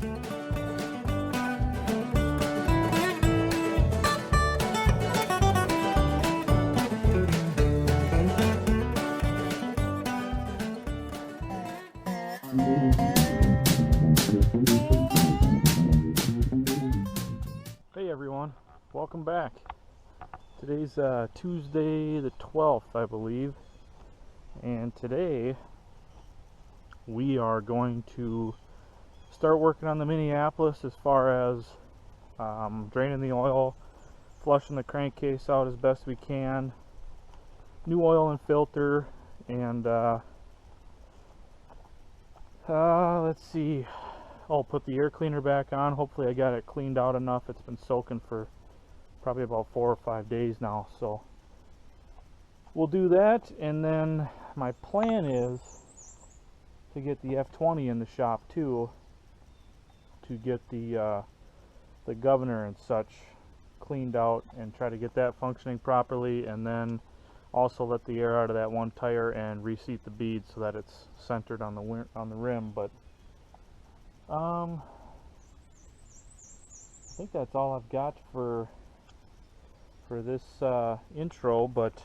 Hey everyone, welcome back. Today's Tuesday the 12th, I believe, and today we are going to start working on the Minneapolis as far as draining the oil, flushing the crankcase out as best we can, new oil and filter, and let's see. I'll put the air cleaner back on. Hopefully I got it cleaned out enough. It's been soaking for probably about 4 or 5 days now, so we'll do that. And then my plan is to get the F20 in the shop too, to get the governor and such cleaned out and try to get that functioning properly, and then also let the air out of that one tire and reseat the bead so that it's centered on the rim. But I think that's all I've got for this intro. But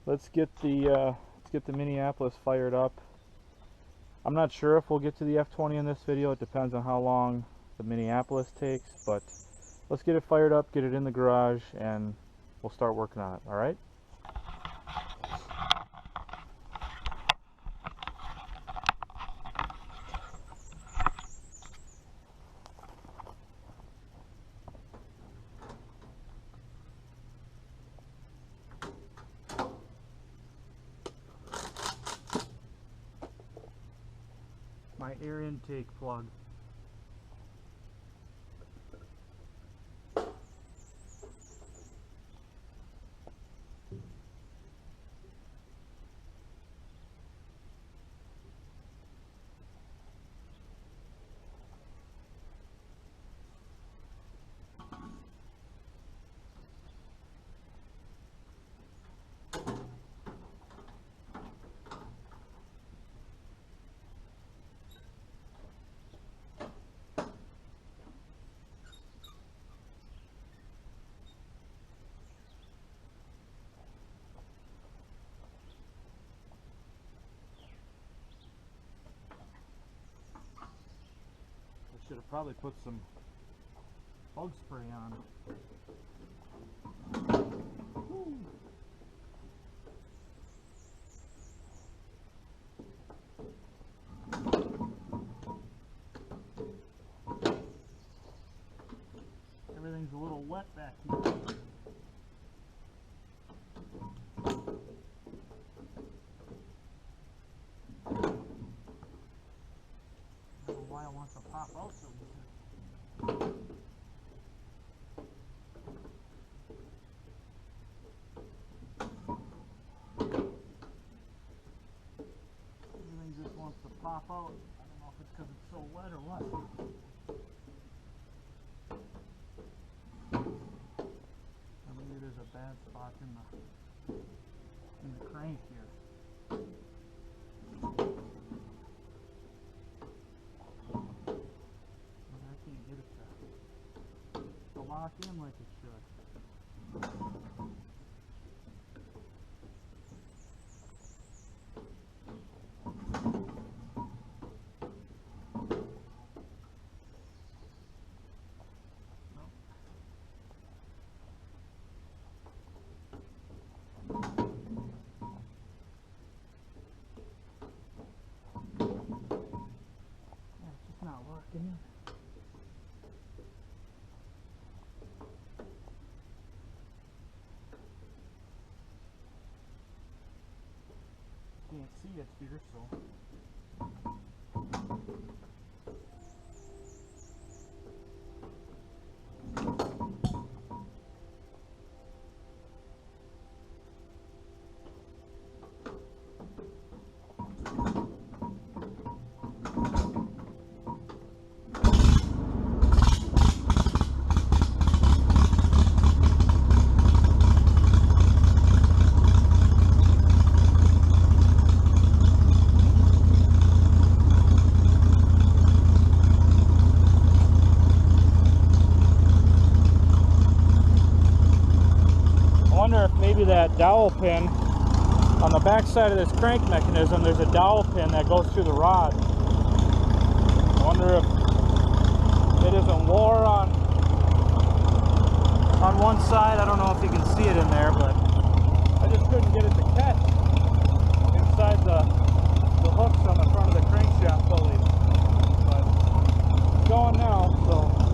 let's get the Minneapolis fired up. I'm not sure if we'll get to the F20 in this video. It depends on how long the Minneapolis takes, but let's get it fired up, get it in the garage, and we'll start working on it. All right. My air intake plug. Should have probably put some bug spray on. Everything's a little wet back here. Why I want to pop out so easy. Everything just wants to pop out. I don't know if it's because it's so wet or what. Or maybe there's a bad spot in the crank here. Lock in like it should. Yeah, it's just not locking in. Can't see it here, so that dowel pin. On the back side of this crank mechanism, there's a dowel pin that goes through the rod. I wonder if it isn't wore on one side. I don't know if you can see it in there, but I just couldn't get it to catch inside the hooks on the front of the crankshaft pulley. But it's going now, so.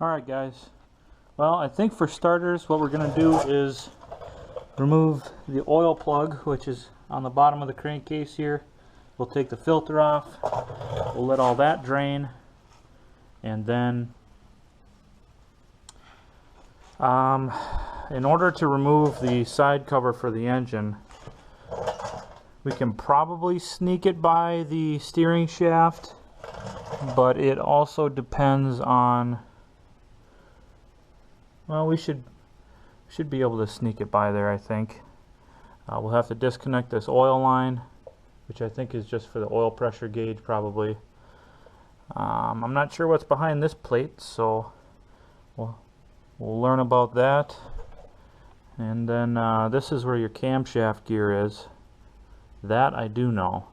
Alright guys, well I think for starters what we're going to do is remove the oil plug, which is on the bottom of the crankcase here. We'll take the filter off, we'll let all that drain, and then in order to remove the side cover for the engine, we can probably sneak it by the steering shaft, but it also depends on, well, we should be able to sneak it by there, I think. We'll have to disconnect this oil line, which I think is just for the oil pressure gauge probably. I'm not sure what's behind this plate, so we'll learn about that. And then this is where your camshaft gear is. That I do know.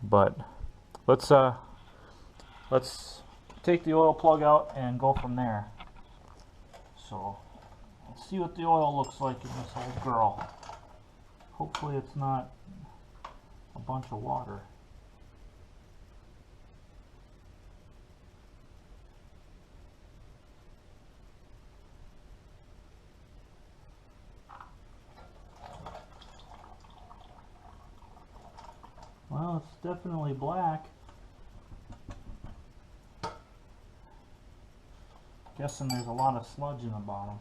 But let's take the oil plug out and go from there. So let's see what the oil looks like in this old girl. Hopefully it's not a bunch of water. Well, it's definitely black. Guessing there's a lot of sludge in the bottom.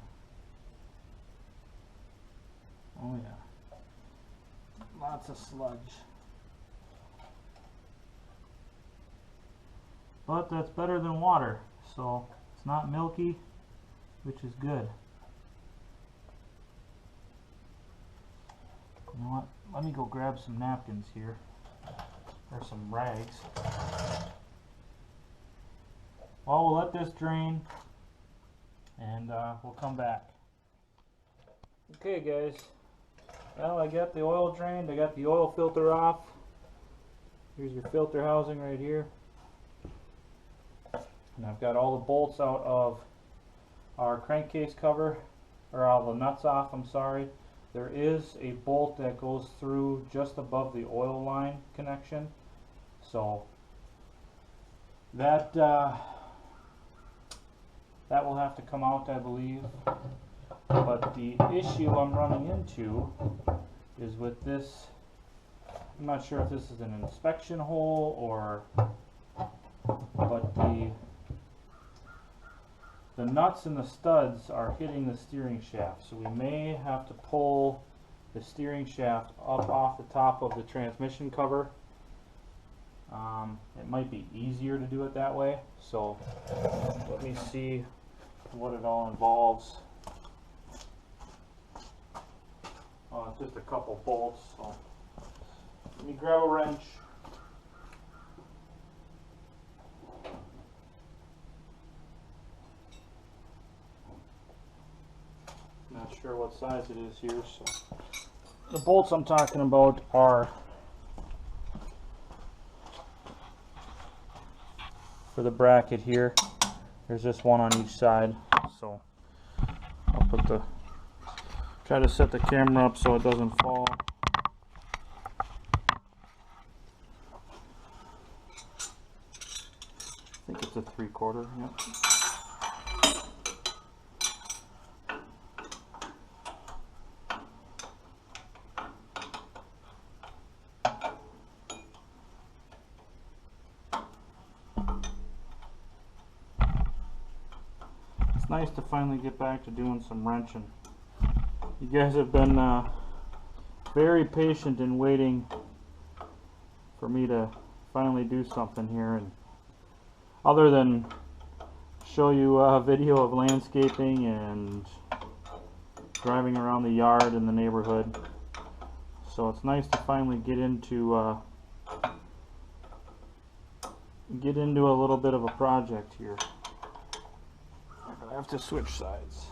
Oh yeah. Lots of sludge. But that's better than water, so it's not milky, which is good. You know what? Let me go grab some napkins here, or some rags. Well, we'll let this drain, and we'll come back. Okay, guys. Well, I got the oil drained. I got the oil filter off. Here's your filter housing right here. And I've got all the bolts out of our crankcase cover, or all the nuts off, I'm sorry. There is a bolt that goes through just above the oil line connection. So that that will have to come out, I believe. But the issue I'm running into is with this, I'm not sure if this is an inspection hole or, but the nuts and the studs are hitting the steering shaft, so we may have to pull the steering shaft up off the top of the transmission cover. It might be easier to do it that way, so let me see what it all involves. It's just a couple bolts, so let me grab a wrench. Not sure what size it is here, so the bolts I'm talking about are for the bracket here. There's just one on each side, so I'll put the, try to set the camera up so it doesn't fall. I think it's a 3/4, yep. It's nice to finally get back to doing some wrenching. You guys have been very patient in waiting for me to finally do something here, and other than show you a video of landscaping and driving around the yard in the neighborhood. So it's nice to finally get into a little bit of a project here. I'm gonna have to switch sides.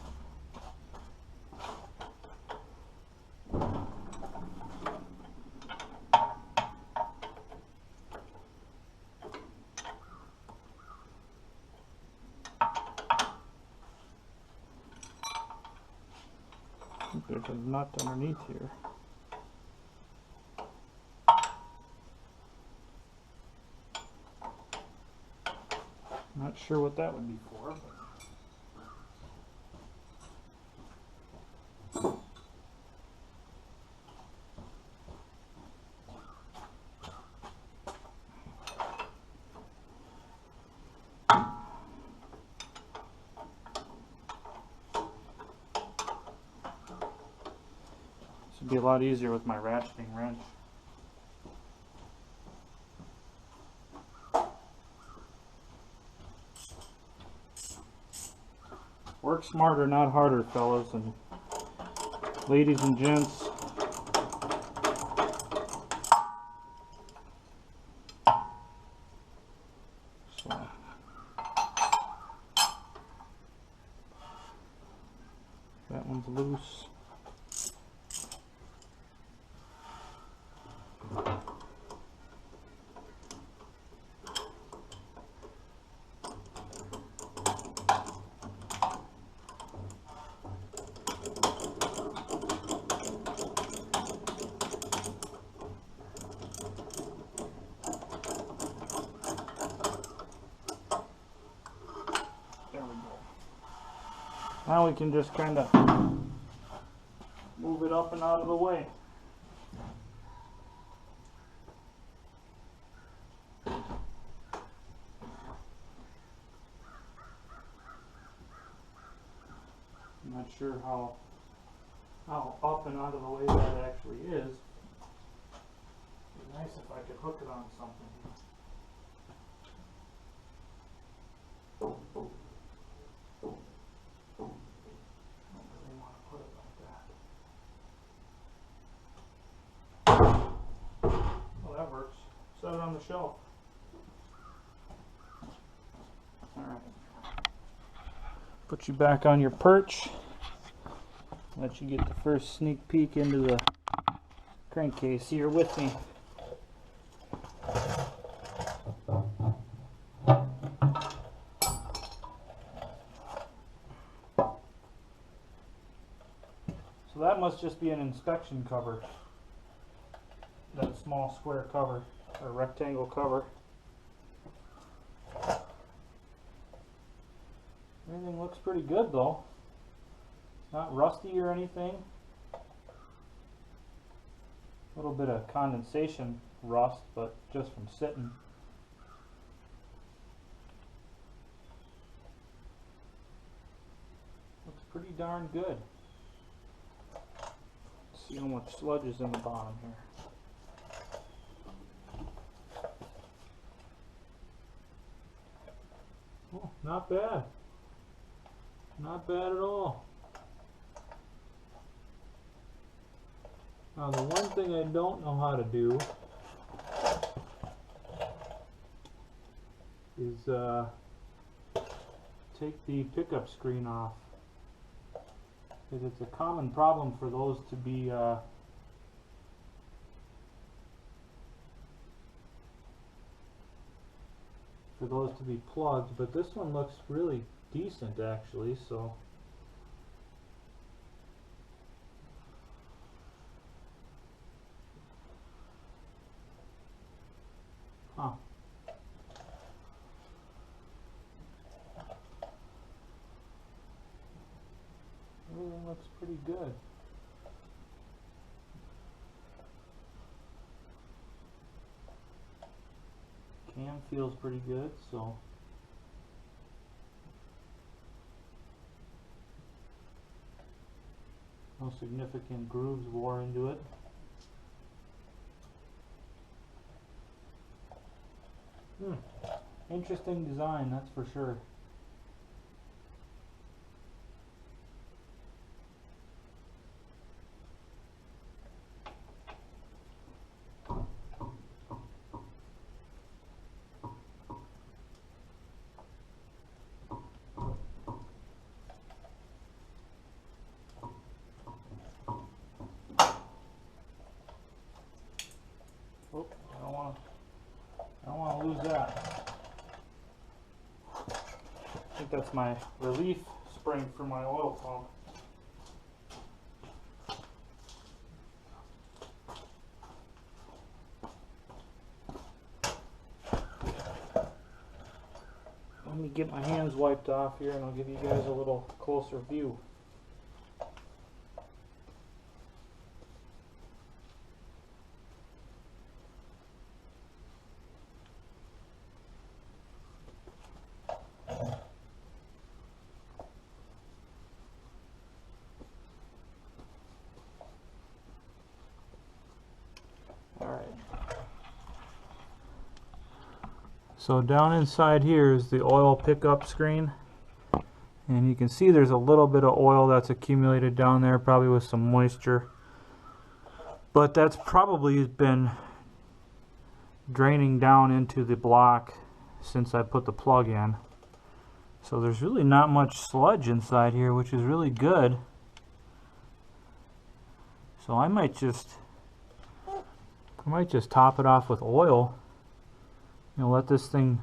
I think there's a nut underneath here. Not sure what that would be for, but this would be a lot easier with my ratcheting wrench. Work smarter, not harder, fellas and ladies and gents. So, that one's loose. Now we can just kind of move it up and out of the way. sure how up and out of the way that actually is. It'd be nice if I could hook it on something. Don't really want to put it like that. Well, that works. Set it on the shelf. Alright. Put you back on your perch. Let you get the first sneak peek into the crankcase here with me. So that must just be an inspection cover. That small square cover, or rectangle cover. Everything looks pretty good though. Not rusty or anything. A little bit of condensation rust, but just from sitting. Looks pretty darn good. Let's see how much sludge is in the bottom here. Oh, not bad. Not bad at all. Now the one thing I don't know how to do is take the pickup screen off, because it's a common problem for those to be plugged, but this one looks really decent actually, so everything looks pretty good. Cam feels pretty good, so no significant grooves wore into it. Interesting design, that's for sure. Oh, I don't want to lose that. I think that's my relief spring for my oil pump. Let me get my hands wiped off here and I'll give you guys a little closer view. So down inside here is the oil pickup screen, and you can see there's a little bit of oil that's accumulated down there, probably with some moisture, but that's probably been draining down into the block since I put the plug in. So there's really not much sludge inside here, which is really good. So I might just top it off with oil. You know, let this thing,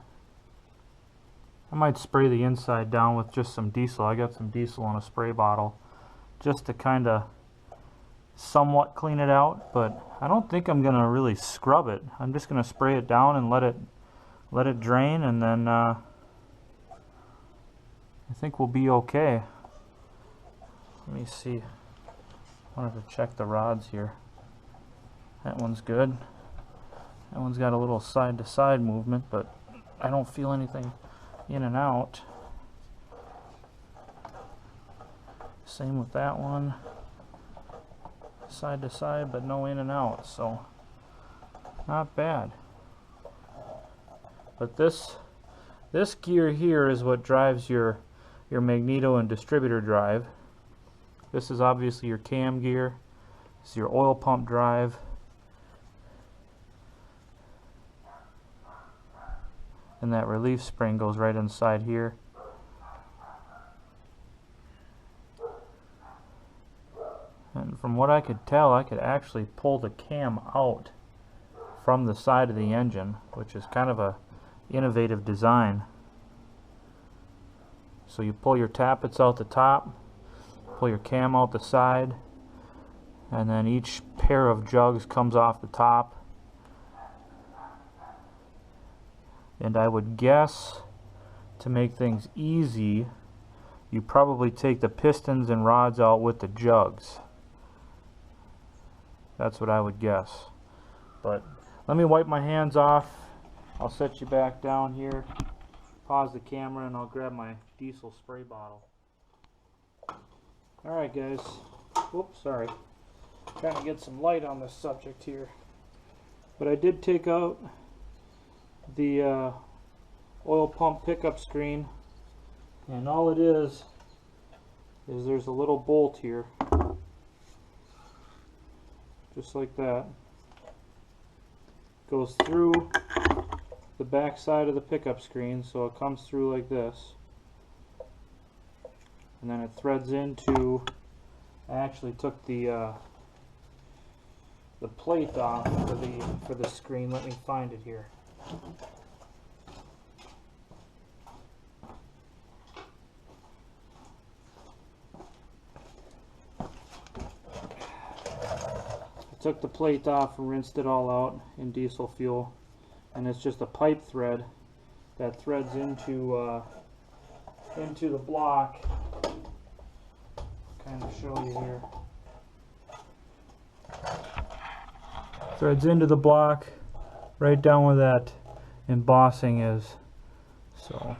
I might spray the inside down with just some diesel. I got some diesel in a spray bottle just to kind of somewhat clean it out, but I don't think I'm going to really scrub it. I'm just going to spray it down and let it drain, and then I think we'll be okay. Let me see. I wanted to check the rods here. That one's good. That one's got a little side-to-side movement, but I don't feel anything in and out. Same with that one, side to side, but no in and out, so not bad. But this gear here is what drives your magneto and distributor drive. This is obviously your cam gear. This is your oil pump drive. And that relief spring goes right inside here. And from what I could tell, I could actually pull the cam out from the side of the engine, which is kind of a innovative design. So you pull your tappets out the top, pull your cam out the side, and then each pair of jugs comes off the top. And I would guess, to make things easy, you probably take the pistons and rods out with the jugs. That's what I would guess. But let me wipe my hands off. I'll set you back down here, pause the camera, and I'll grab my diesel spray bottle. Alright guys, whoops, sorry. Trying to get some light on this subject here. But I did take out the oil pump pickup screen, and all it is there's a little bolt here, just like that. Goes through the back side of the pickup screen, so it comes through like this, and then it threads into, I actually took the plate off for the screen. Let me find it here. I took the plate off and rinsed it all out in diesel fuel, and it's just a pipe thread that threads into the block. Kind of show you here. Threads into the block right down where that embossing is. So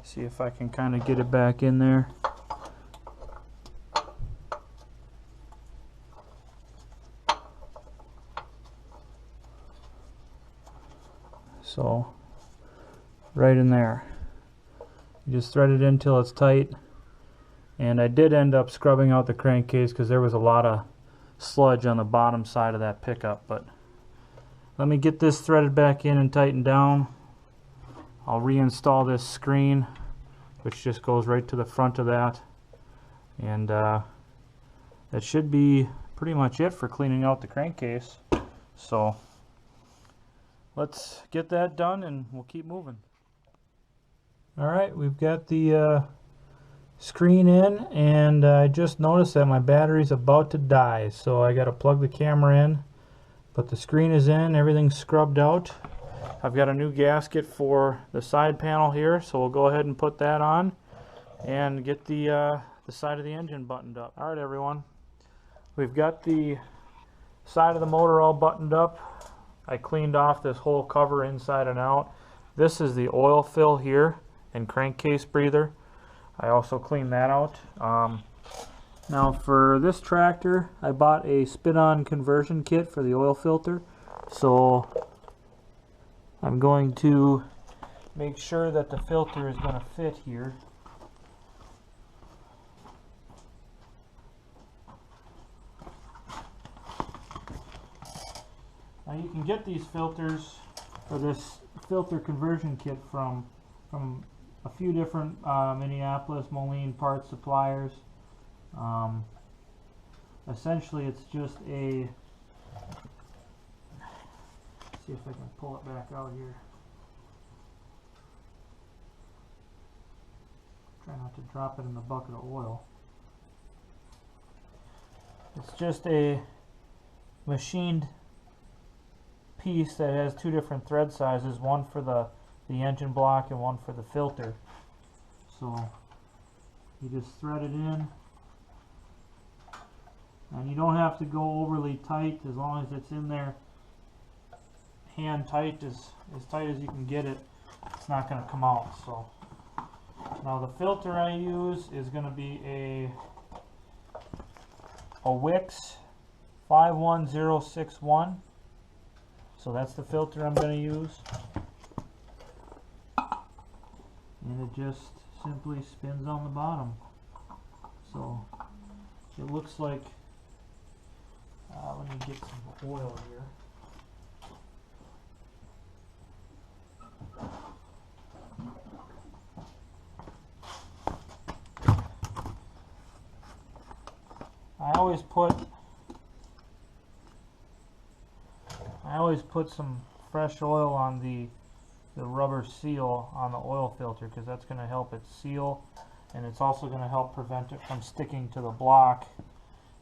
see if I can kind of get it back in there. So right in there. You just thread it in till it's tight. And I did end up scrubbing out the crankcase because there was a lot of sludge on the bottom side of that pickup. But let me get this threaded back in and tightened down. I'll reinstall this screen, which just goes right to the front of that. And that should be pretty much it for cleaning out the crankcase. So let's get that done and we'll keep moving. Alright, we've got the screen in, and I just noticed that my battery's about to die, so I got to plug the camera in. But the screen is in, everything's scrubbed out. I've got a new gasket for the side panel here, so we'll go ahead and put that on and get the side of the engine buttoned up. Alright everyone, we've got the side of the motor all buttoned up. I cleaned off this whole cover inside and out. This is the oil fill here and crankcase breather. I also cleaned that out. Now for this tractor, I bought a spin-on conversion kit for the oil filter. So I'm going to make sure that the filter is going to fit here. Now you can get these filters for this filter conversion kit from a few different Minneapolis Moline parts suppliers. Essentially it's just a, let's see if I can pull it back out here. Try not to drop it in the bucket of oil. It's just a machined piece that has two different thread sizes, one for the engine block and one for the filter. So you just thread it in, and you don't have to go overly tight. As long as it's in there hand tight, as tight as you can get it, it's not going to come out. So Now the filter I use is going to be a Wix 51061. So that's the filter I'm going to use. And it just simply spins on the bottom. So it looks like, let me get some oil here. I always put some fresh oil on the rubber seal on the oil filter, because that's going to help it seal, and it's also going to help prevent it from sticking to the block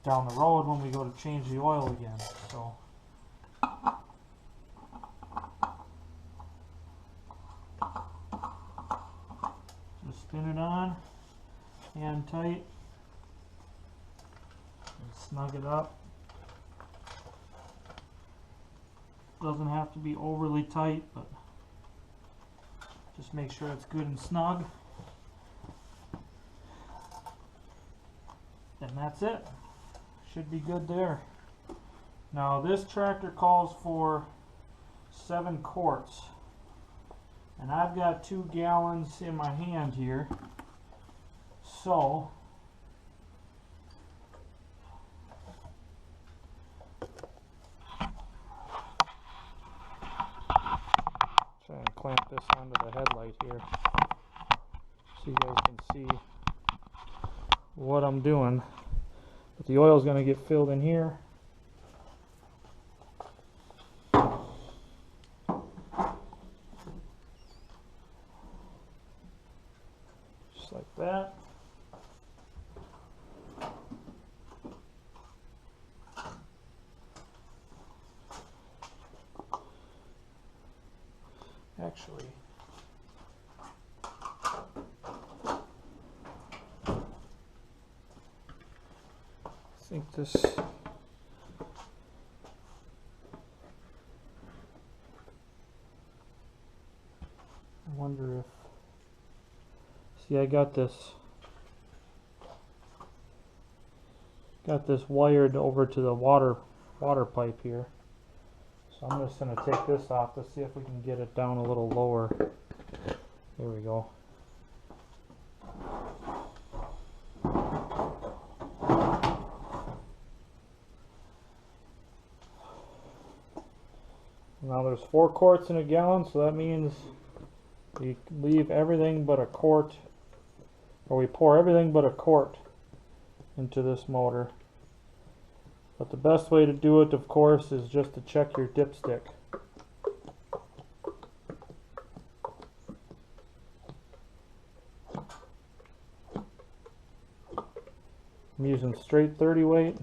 down the road when we go to change the oil again. So just spin it on, hand tight, and snug it up. Doesn't have to be overly tight, but just make sure it's good and snug. And that's it. Should be good there. Now this tractor calls for 7 quarts. And I've got 2 gallons in my hand here. So try and clamp this onto the headlight here so you guys can see what I'm doing. But the oil is going to get filled in here. Just like that. Actually, I think this, I wonder if, see, I got this wired over to the water pipe here. So I'm just going to take this off to see if we can get it down a little lower. There we go. Now there's 4 quarts in a gallon, so that means we leave everything but a quart, or we pour everything but a quart into this motor. But the best way to do it, of course, is just to check your dipstick. I'm using straight 30 weight.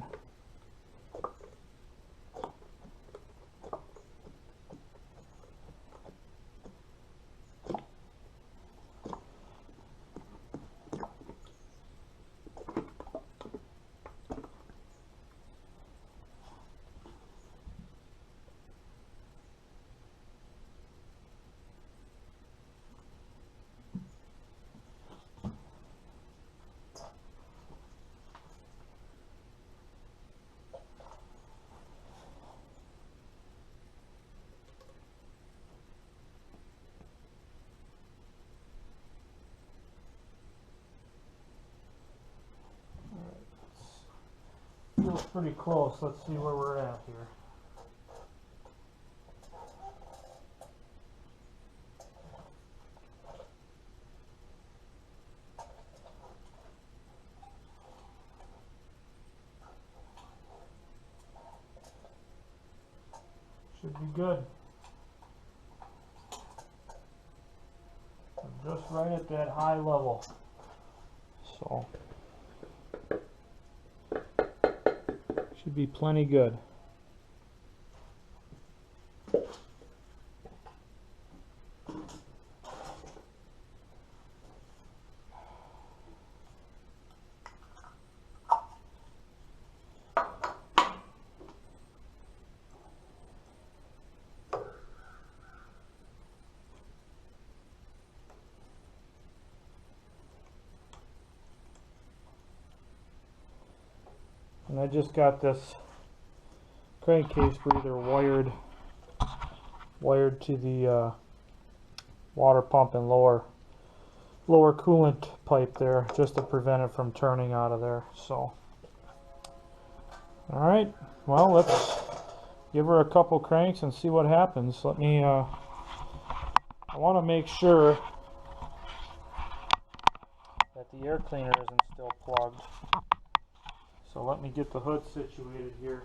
Feels pretty close. Let's see where we're at here. Should be good. We're just right at that high level. So should be plenty good. And I just got this crankcase breather wired to the water pump and lower coolant pipe there, just to prevent it from turning out of there. So, all right, well, let's give her a couple cranks and see what happens. Let me I want to make sure that the air cleaner isn't still plugged. So let me get the hood situated here.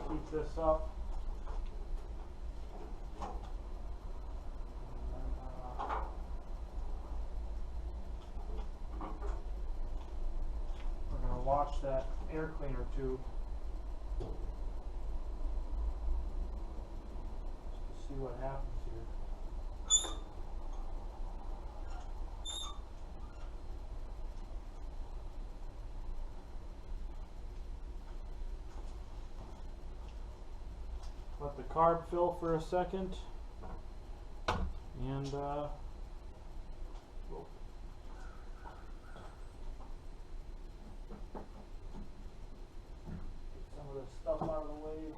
Keep this up. We're going to watch that air cleaner tube just to see what happens here. Let the carb fill for a second, and we'll get some of this stuff out of the way.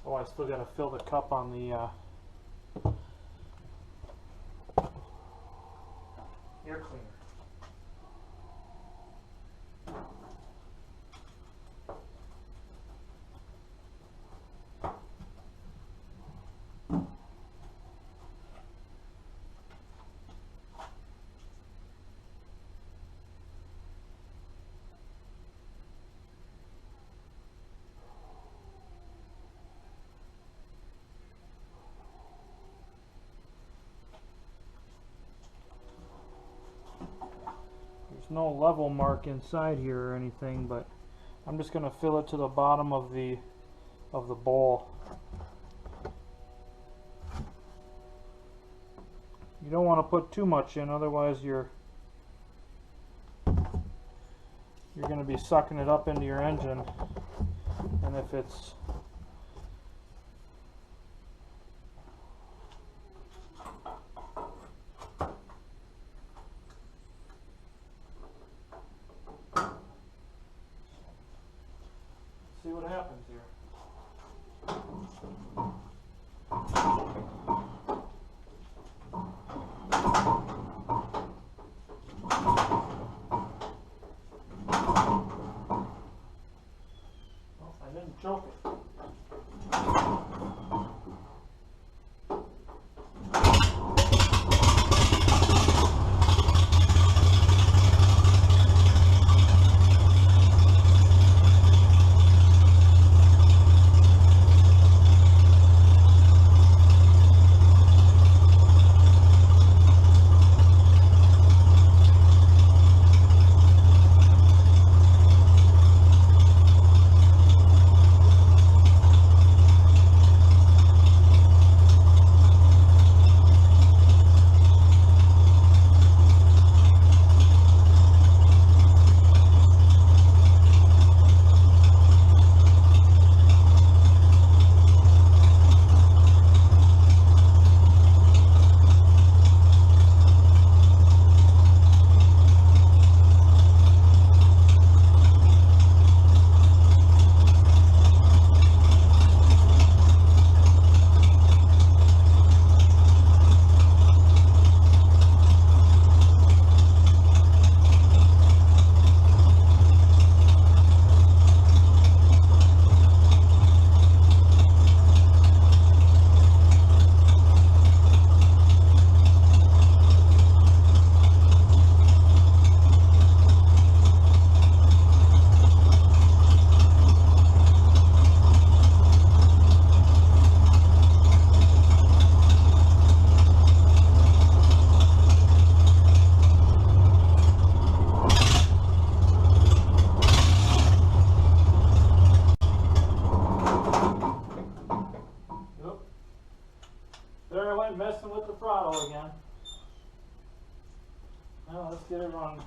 Oh, I still got to fill the cup on the air cleaner. There's no level mark inside here or anything, but I'm just going to fill it to the bottom of the bowl. You don't want to put too much in, otherwise you're going to be sucking it up into your engine, and if it's see what happens here. Well, I didn't choke it. Now let's get it running.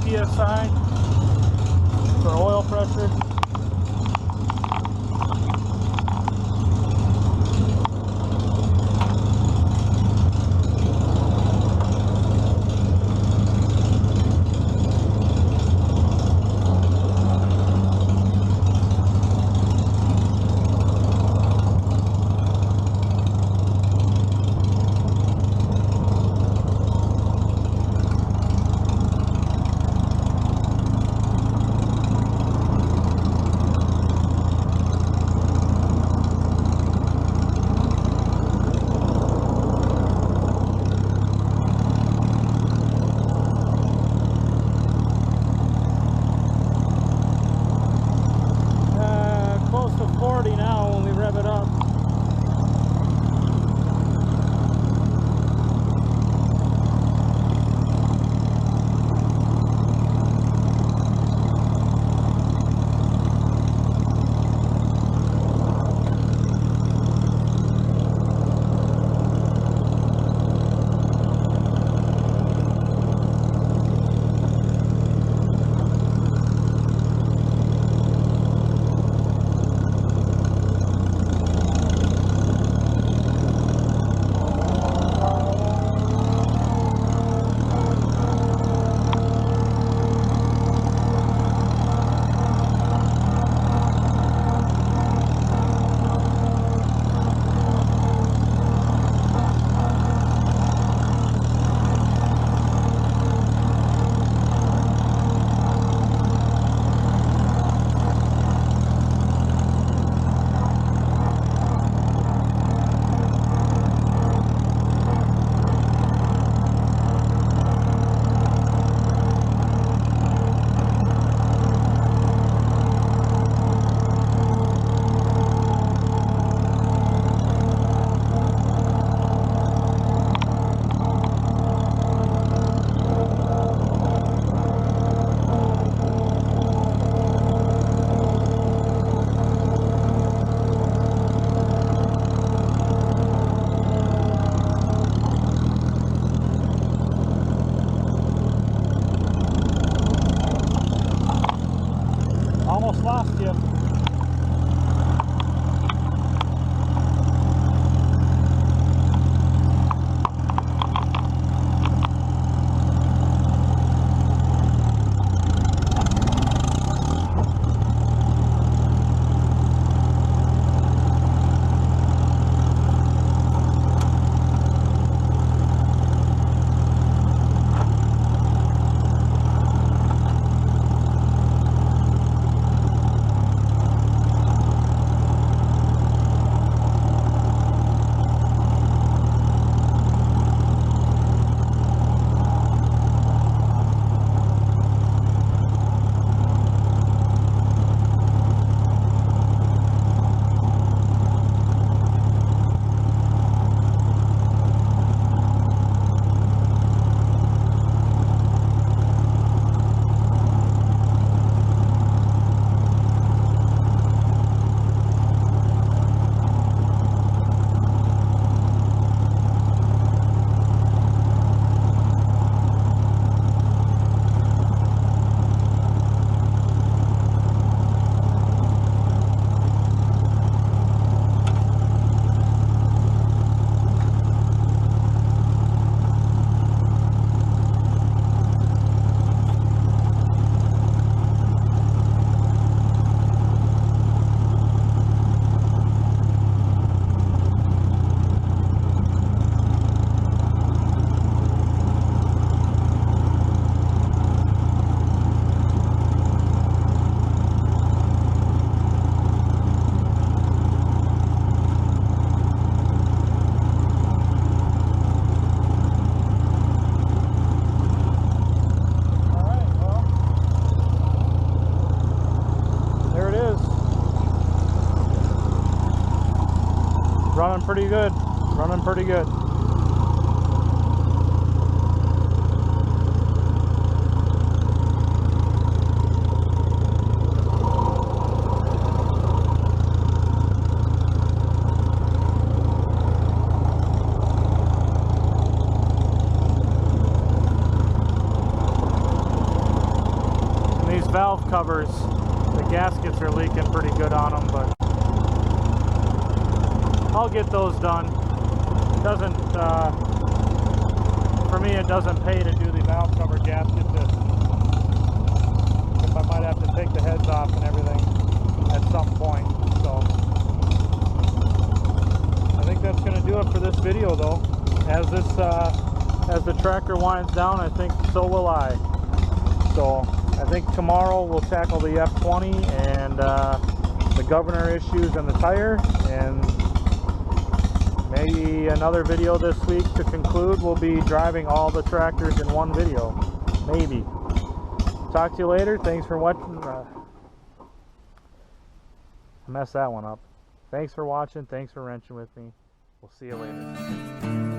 4 psi for oil pressure. Close to 40 now when we rev it up. Almost lost you. Running pretty good. Running pretty good. valve covers, the gaskets are leaking pretty good on them, but I'll get those done. Doesn't, for me it doesn't pay to do the valve cover gaskets if I might have to take the heads off and everything at some point. So I think that's going to do it for this video though. As the tractor winds down, I think so will I. So I think tomorrow we'll tackle the F20 and the governor issues and the tire, and maybe another video this week to conclude. We'll be driving all the tractors in one video, maybe. Talk to you later. Thanks for watching. I messed that one up. Thanks for watching. Thanks for wrenching with me. We'll see you later.